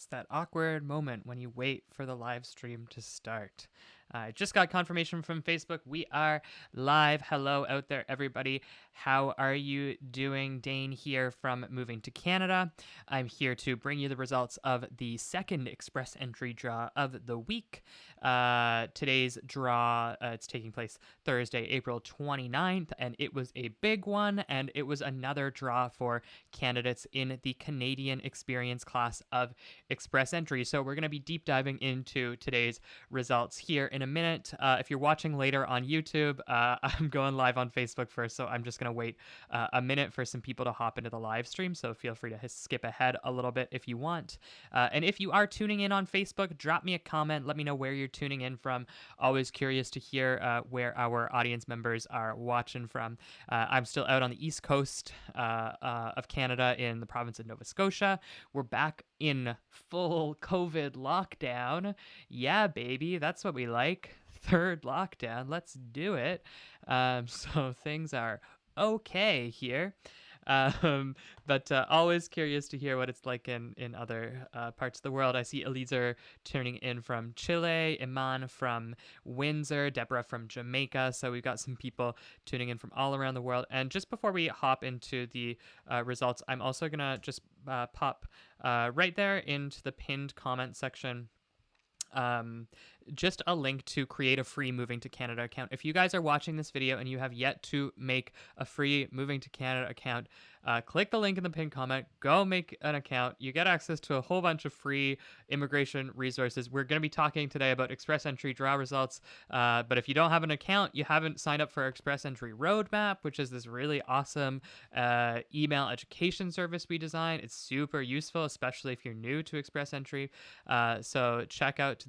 It's that awkward moment when you wait for the live stream to start. I just got confirmation from Facebook. We are live. Hello out there, everybody. How are you doing? Dane here from Moving to Canada. I'm here to bring you the results of the second Express entry draw of the week. Today's draw, it's taking place Thursday, April 29th, and it was a big one, and it was another draw for candidates in the Canadian Experience class of Express entry. So we're going to be deep diving into today's results here in a minute. If you're watching later on YouTube, I'm going live on Facebook first, so I'm just going to wait a minute for some people to hop into the live stream. So feel free to skip ahead a little bit if you want. And if you are tuning in on Facebook, drop me a comment. Let me know where you're tuning in from. Always curious to hear where our audience members are watching from. I'm still out on the East Coast of Canada in the province of Nova Scotia. We're back in full COVID lockdown. Yeah, baby, that's what we like. Third lockdown. Let's do it. So things are okay here. But always curious to hear what it's like in other parts of the world. I see Eliezer tuning in from Chile, Iman from Windsor, Deborah from Jamaica. So we've got some people tuning in from all around the world. And just before we hop into the results, I'm also going to just pop right there into the pinned comment section just a link to create a free Moving to Canada account. If you guys are watching this video and you have yet to make a free Moving to Canada account, click the link in the pinned comment, go make an account. You get access to a whole bunch of free immigration resources. We're going to be talking today about Express Entry draw results, but if you don't have an account, you haven't signed up for our Express Entry Roadmap, which is this really awesome email education service we designed. It's super useful, especially if you're new to Express Entry. So check out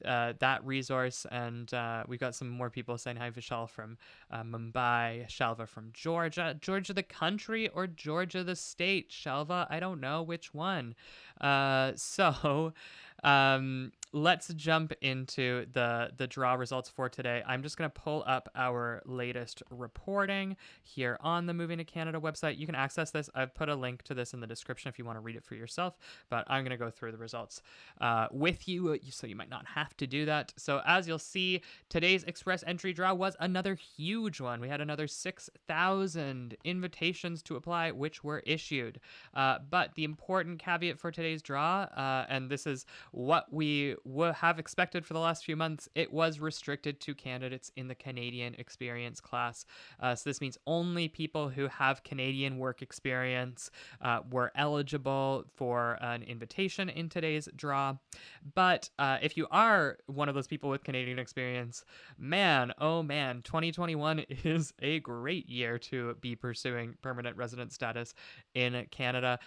that resource, and we've got some more people saying hi. Vishal from Mumbai, Shalva from Georgia the country or Georgia the state. Shalva, I don't know which one. So let's jump into the draw results for today. I'm just going to pull up our latest reporting here on the Moving to Canada website. You can access this. I've put a link to this in the description if you want to read it for yourself, but I'm going to go through the results with you, so you might not have to do that. So as you'll see, today's Express entry draw was another huge one. We had another 6,000 invitations to apply, which were issued. But the important caveat for today's draw, and this is what we have expected for the last few months, it was restricted to candidates in the Canadian Experience class. So this means only people who have Canadian work experience were eligible for an invitation in today's draw. But if you are one of those people with Canadian experience, man, oh man, 2021 is a great year to be pursuing permanent resident status in Canada.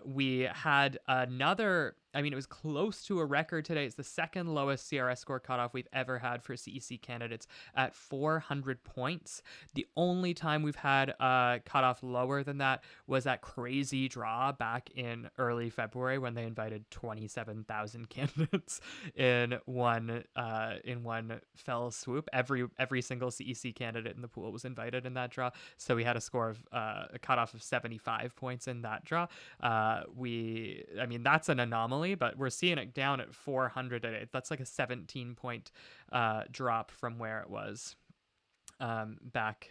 We had another, it was close to a record today. It's the second lowest CRS score cutoff we've ever had for CEC candidates at 400 points. The only time we've had a cutoff lower than that was that crazy draw back in early February when they invited 27,000 candidates in one fell swoop. Every single CEC candidate in the pool was invited in that draw. So we had a score of a cutoff of 75 points in that draw. That's an anomaly, but we're seeing it down at 400 today. That's like a 17-point drop from where it was back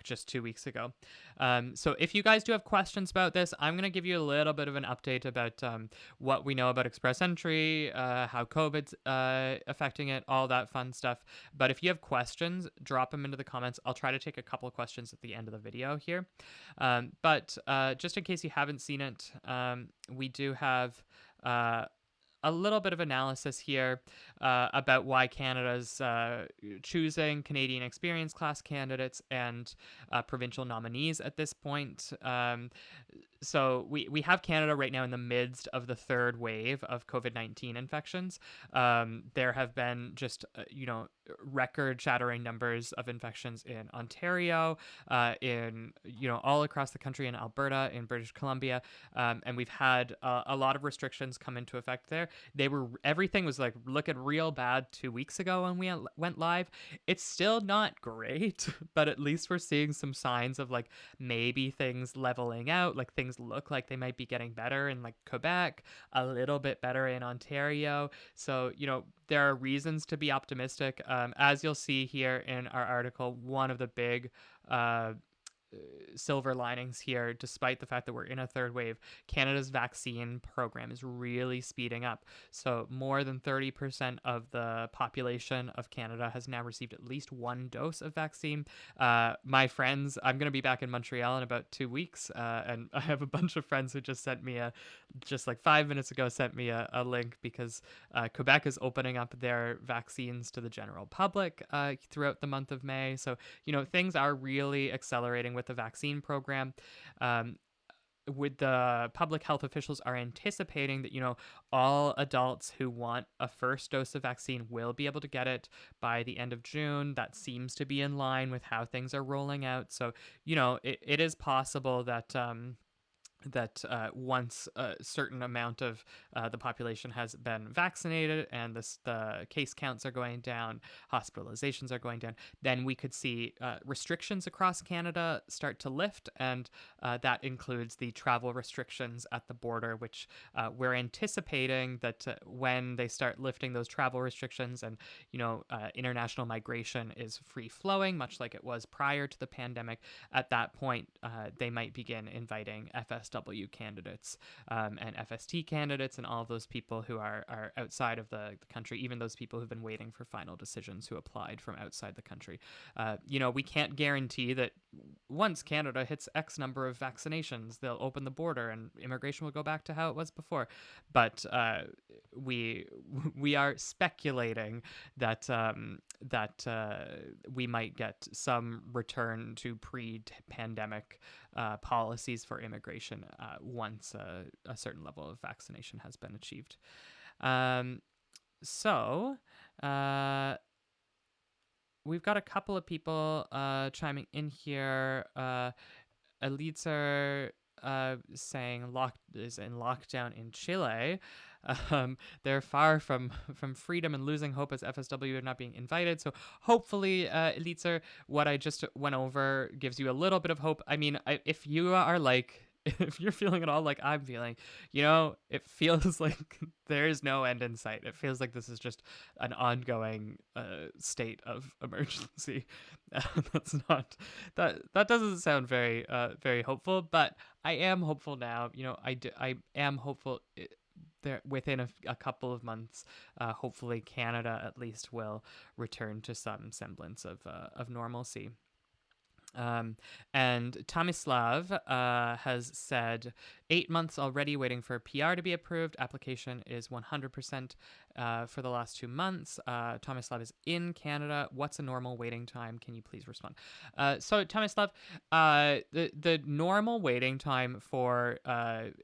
just 2 weeks ago. So if you guys do have questions about this, I'm going to give you a little bit of an update about what we know about Express Entry, how COVID's affecting it, all that fun stuff. But if you have questions, drop them into the comments. I'll try to take a couple of questions at the end of the video here. But just in case you haven't seen it, we do have a little bit of analysis here about why Canada's choosing Canadian Experience class candidates and provincial nominees at this point. So we have Canada right now in the midst of the third wave of COVID-19 infections. There have been just, record-shattering numbers of infections in Ontario, in, all across the country, in Alberta, in British Columbia, and we've had a lot of restrictions come into effect there. Everything was like looking real bad 2 weeks ago when we went live. It's still not great, but at least we're seeing some signs of like maybe things leveling out, like things things look like they might be getting better in like Quebec, a little bit better in Ontario. So, there are reasons to be optimistic. As you'll see here in our article, one of the big uh, silver linings here, despite the fact that we're in a third wave, Canada's vaccine program is really speeding up. So more than 30% of the population of Canada has now received at least one dose of vaccine. My friends, I'm going to be back in Montreal in about 2 weeks, and I have a bunch of friends who just sent me just like 5 minutes ago, sent me a link because Quebec is opening up their vaccines to the general public throughout the month of May. So, things are really accelerating with the vaccine program. Um, with the public health officials are anticipating that all adults who want a first dose of vaccine will be able to get it by the end of June. That seems to be in line with how things are rolling out. So it is possible that once a certain amount of the population has been vaccinated and the case counts are going down, hospitalizations are going down, then we could see restrictions across Canada start to lift, and that includes the travel restrictions at the border, which we're anticipating that when they start lifting those travel restrictions and, international migration is free flowing, much like it was prior to the pandemic, at that point, they might begin inviting FSW candidates and FST candidates and all of those people who are outside of the country, even those people who've been waiting for final decisions who applied from outside the country. We can't guarantee that once Canada hits X number of vaccinations, they'll open the border and immigration will go back to how it was before. But we are speculating that we might get some return to pre-pandemic policies for immigration once a certain level of vaccination has been achieved. So we've got a couple of people chiming in here. Elitzer saying is in lockdown in Chile. They're far from freedom and losing hope as FSW are not being invited. So hopefully, Elitzer, what I just went over gives you a little bit of hope. I mean, if you are like, if you're feeling at all like I'm feeling, it feels like there is no end in sight. It feels like this is just an ongoing state of emergency. That's not that doesn't sound very very hopeful, but I am hopeful now. I am hopeful. There, within a couple of months, hopefully Canada at least will return to some semblance of normalcy. And Tomislav has said 8 months already waiting for PR to be approved. Application is 100% for the last 2 months. Tomislav is in Canada. What's a normal waiting time? Can you please respond? So Tomislav, the normal waiting time for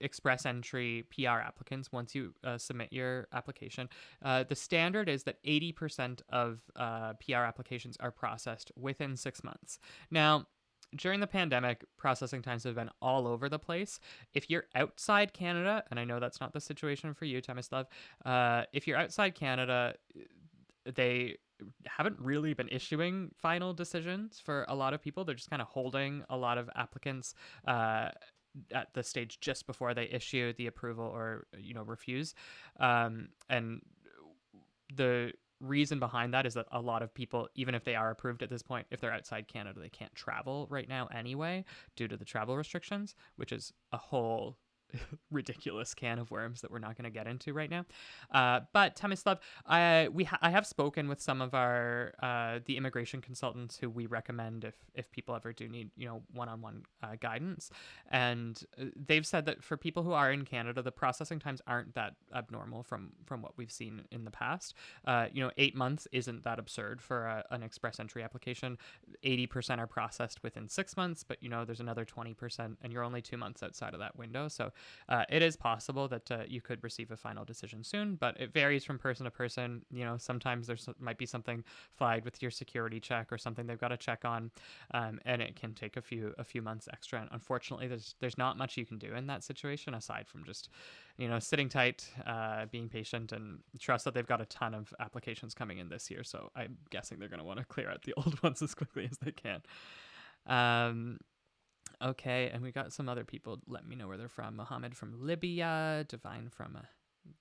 express entry PR applicants once you submit your application, the standard is that 80% of PR applications are processed within 6 months. Now, during the pandemic, processing times have been all over the place. If you're outside Canada, and I know that's not the situation for you, Tomislav, if you're outside Canada, they haven't really been issuing final decisions for a lot of people. They're just kind of holding a lot of applicants at the stage just before they issue the approval or refuse. And the reason behind that is that a lot of people, even if they are approved at this point, if they're outside Canada, they can't travel right now anyway due to the travel restrictions, which is a whole ridiculous can of worms that we're not going to get into right now. But Tomislav, I have spoken with some of our the immigration consultants who we recommend if people ever do need one-on-one guidance, and they've said that for people who are in Canada, the processing times aren't that abnormal from what we've seen in the past. 8 months isn't that absurd for an express entry application. 80% are processed within 6 months, but there's another 20%, and you're only 2 months outside of that window. So it is possible that you could receive a final decision soon, but it varies from person to person. Sometimes there might be something flagged with your security check or something they've got to check on, and it can take a few months extra. And unfortunately, there's not much you can do in that situation aside from just sitting tight, being patient, and trust that they've got a ton of applications coming in this year. So I'm guessing they're going to want to clear out the old ones as quickly as they can. Okay, and we got some other people. Let me know where they're from. Mohammed from Libya, Divine from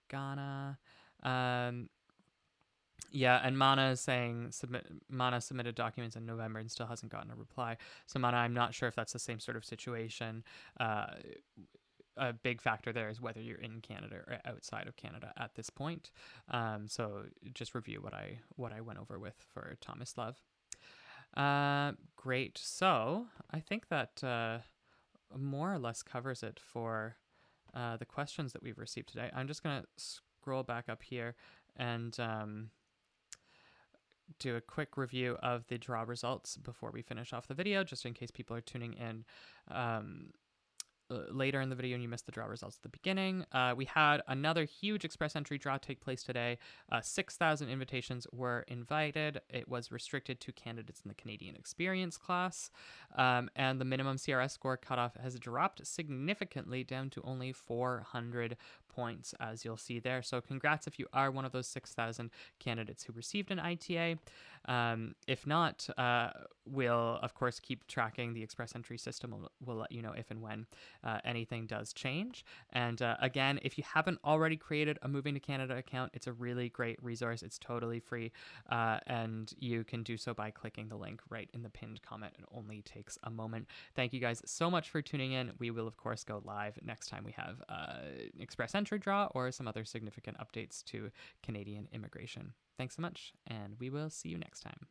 Ghana. Yeah, and Mana is saying Mana submitted documents in November and still hasn't gotten a reply. So Mana, I'm not sure if that's the same sort of situation. Uh, a big factor there is whether you're in Canada or outside of Canada at this point. So just review what I went over with for Thomas Love. Great. So I think that more or less covers it for the questions that we've received today. I'm just gonna scroll back up here and do a quick review of the draw results before we finish off the video, just in case people are tuning in later in the video and you missed the draw results at the beginning. We had another huge express entry draw take place today. 6,000 invitations were invited. It was restricted to candidates in the Canadian Experience class. And the minimum CRS score cutoff has dropped significantly down to only 400 points, as you'll see there. So congrats if you are one of those 6,000 candidates who received an ITA. If not, we'll, of course, keep tracking. The express entry system will let you know if and when anything does change. And again, if you haven't already created a Moving to Canada account, it's a really great resource. It's totally free, and you can do so by clicking the link right in the pinned comment. It only takes a moment. Thank you guys so much for tuning in. We will, of course, go live next time we have express entry draw or some other significant updates to Canadian immigration. Thanks so much, and we will see you next time.